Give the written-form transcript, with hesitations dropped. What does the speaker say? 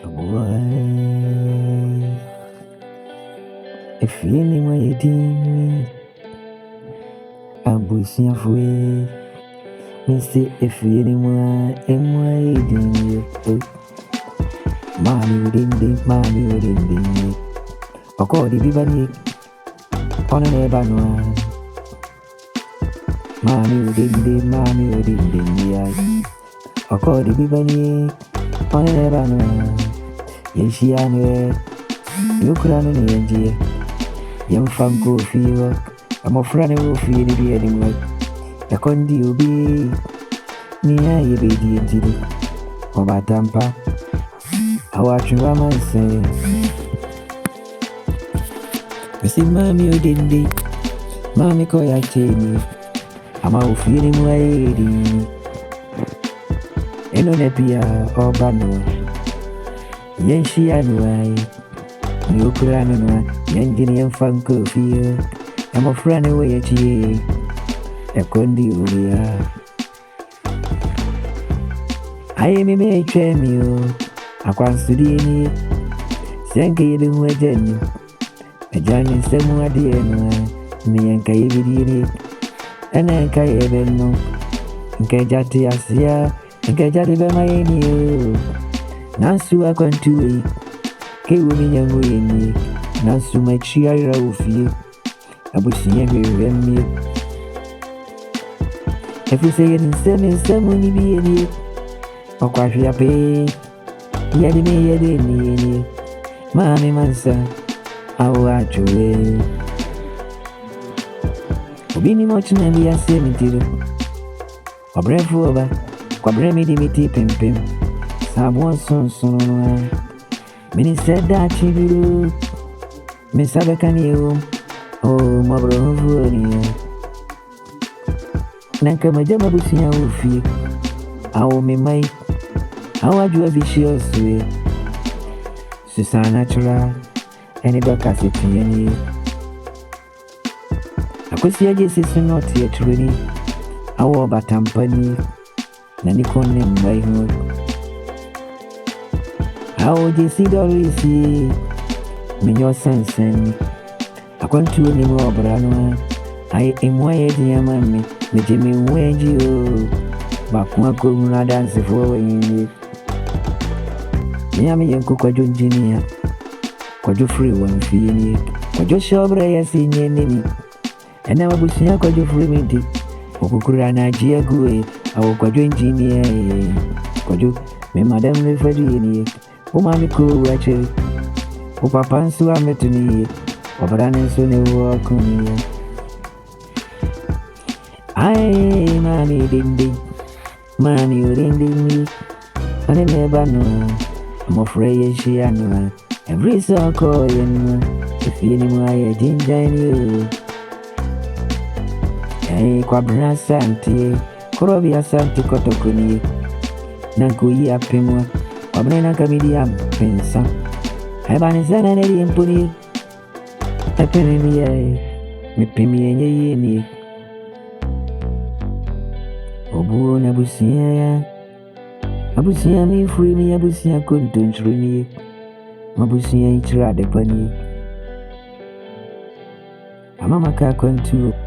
Boy, if you need my team, I'm pushing for it. Mister, if you need my team, mommy within the Okodi Bibani on an Ebanwan. Mommy within the Okodi Bibani on an Ebanwan. Yes, she anyway. You could run in the NG. Young Funko fever. I'm a friend who feel the anyway. The condi will be near you, baby, until over Tampa. I watch you, man, say. I see mommy, you didn't be. Mommy, call ya chain. I'm out feeling lady. And on a pia or bano. Yen she and why you could run on young Guinea Funko fear. I'm a friend away at ye. A condi ulia. I am a may train you. I can't study any. Thank you, the Jenny. A Johnny Samuel dear, me and Kaibidi, and I can't know. And Kajati Asia, and Kajati Bama. Nansu I can't do it. Kewin young way, Nansu my cheer of you. I would see every me. If you say it in someone be in it, or quite your pay. Yadi, Mammy Mansa, I watch away. Obini much never be a cemetery. A breath over, Quabremi dimiti pimpim. Someone son. Many said that she will. Miss Abacani, oh, my brother. Nakama Jamabusia will feel. I will me my. How are you a vicious way? Susan natural, any docasity. I could see a Jesus not yet ready. I wore but company, Nanicon name by him. How would you see the receipt? Me your sense and I can't do any more, Brano. I am wired, dear mammy, me Jimmy Wage you. But one could not dance for you. Yami and cook a engineer. Could you free one feeling? Could you show Bray in your name? And now I see a could you free me? Okukurana Giague, our could you engineer? Could you, me madam Refugee? Oh, mammy cool, actually. Oh, papa, so I met to me. Overrunning soon a walk on me. Aye, mammy, ding. Mammy, you ding me. I never know. I'm afraid she and every so call if you know I ginger you. Hey, Quabra Santi, Corobia Santi Cotocuni, Nankuya Pimo, Quabrena Camidiam, Pensa. Habanizana and Puni. A penny me pimmy and ye. Obu Nabusia. Abusia me free me, Abusia couldn't really. Mabusia each rad upon ye. A mamma can't